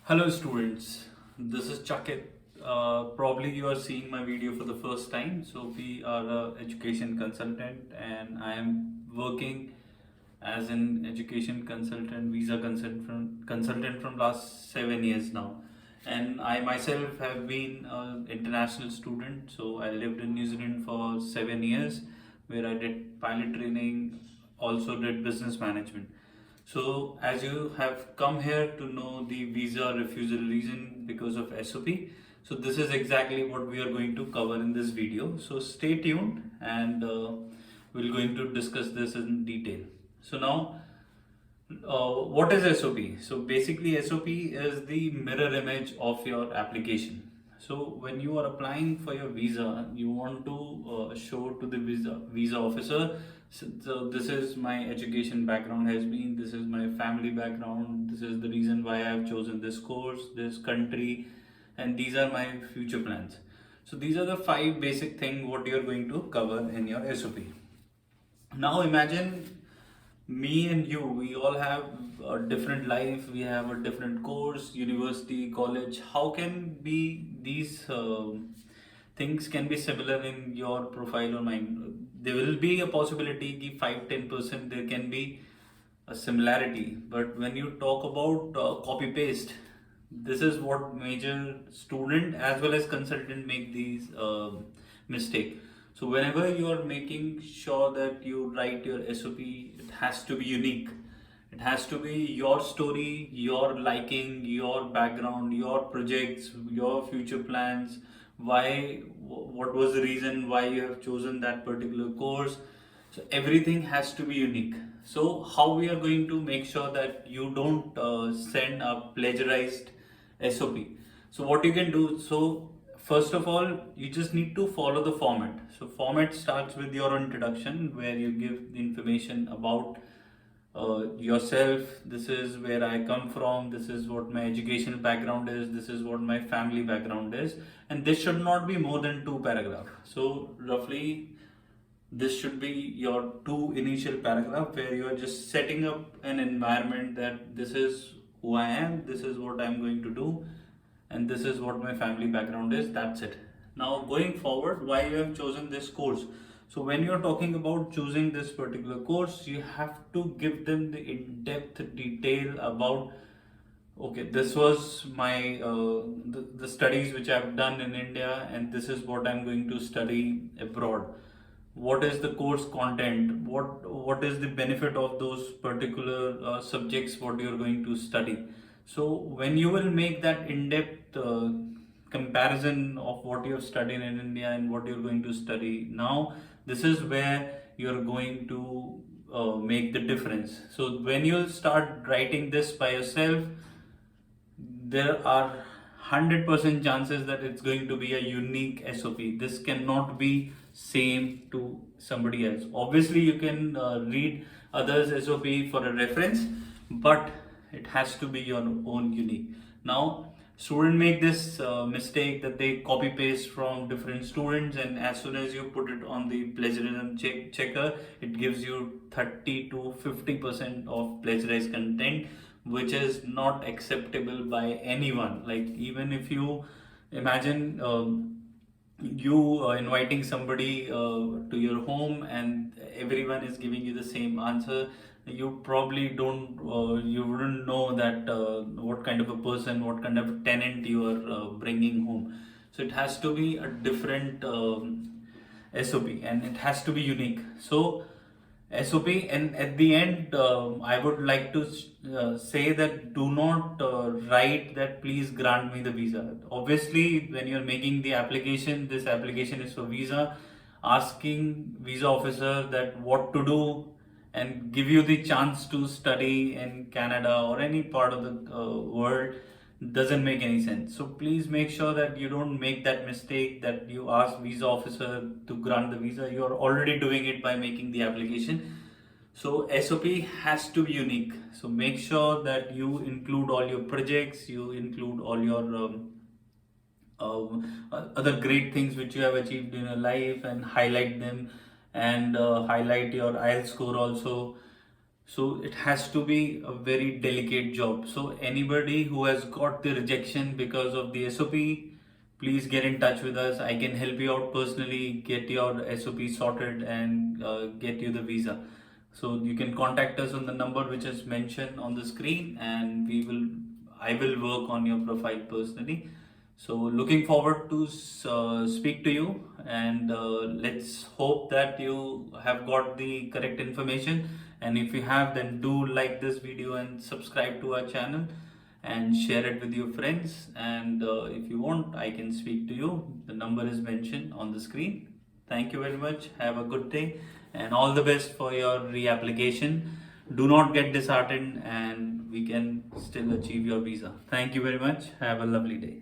Hello students, this is Chakit. Probably you are seeing my video for the first time. So we are a education consultant and I am working as an education consultant, visa consultant from last 7 years now. And I myself have been an international student. So I lived in New Zealand for 7 years where I did pilot training, also did business management. So, as you have come here to know the visa refusal reason because of SOP, so this is exactly what we are going to cover in this video. So, stay tuned and we're going to discuss this in detail. So, now what is SOP? So basically SOP is the mirror image of your application. So when you are applying for your visa, you want to show to the visa officer. So this is my education background has been. This is my family background. This is the reason why I have chosen this course, this country, and these are my future plans. So these are the five basic things what you are going to cover in your SOP. Now imagine me and you, we all have a different life, we have a different course, university, college. How can be these things can be similar in your profile or mine? There will be a possibility ki 5-10% there can be a similarity, but when you talk about copy paste, this is what major student as well as consultant make these mistake. So whenever you are making sure that you write your SOP, it has to be unique. It has to be your story, your liking, your background, your projects, your future plans. Why? What was the reason why you have chosen that particular course? So everything has to be unique. So how we are going to make sure that you don't send a plagiarized SOP? So what you can do, so first of all, you just need to follow the format. So format starts with your introduction where you give the information about yourself. This is where I come from. This is what my educational background is. This is what my family background is. And this should not be more than two paragraphs. So roughly this should be your two initial paragraph where you are just setting up an environment that this is who I am, this is what I'm going to do, and this is what my family background is. That's it. Now, going forward, why you have chosen this course? So, when you're talking about choosing this particular course, you have to give them the in depth detail about okay, this was my the studies which I've done in India, and this is what I'm going to study abroad. What is the course content? What is the benefit of those particular subjects? What you're going to study? So when you will make that in-depth comparison of what you have studied in India and what you're going to study now, this is where you're going to make the difference. So when you'll start writing this by yourself, there are 100% chances that it's going to be a unique SOP. This cannot be same to somebody else. Obviously, you can read others' SOP for a reference, but it has to be your own unique. Now, student make this mistake that they copy paste from different students, and as soon as you put it on the plagiarism checker, it gives you 30 to 50% of plagiarized content, which is not acceptable by anyone. Like even if you imagine you inviting somebody to your home and everyone is giving you the same answer, you probably don't you wouldn't know that what kind of a person, what kind of tenant you are bringing home. So it has to be a different SOP and it has to be unique. So SOP, and at the end, I would like to say that do not write that please grant me the visa. Obviously, when you're making the application, this application is for visa, asking visa officer that what to do and give you the chance to study in Canada or any part of the world doesn't make any sense. So please make sure that you don't make that mistake that you ask visa officer to grant the visa. You are already doing it by making the application. So SOP has to be unique. So make sure that you include all your projects, you include all your other great things which you have achieved in your life and highlight them, and highlight your IELTS score also. So it has to be a very delicate job. So anybody who has got the rejection because of the SOP, please get in touch with us. I can help you out personally, get your SOP sorted and get you the visa. So you can contact us on the number which is mentioned on the screen, and I will work on your profile personally. So looking forward to speak to you, and let's hope that you have got the correct information. And if you have, then do like this video and subscribe to our channel and share it with your friends. And if you want, I can speak to you. The number is mentioned on the screen. Thank you very much. Have a good day and all the best for your reapplication. Do not get disheartened, and we can still achieve your visa. Thank you very much. Have a lovely day.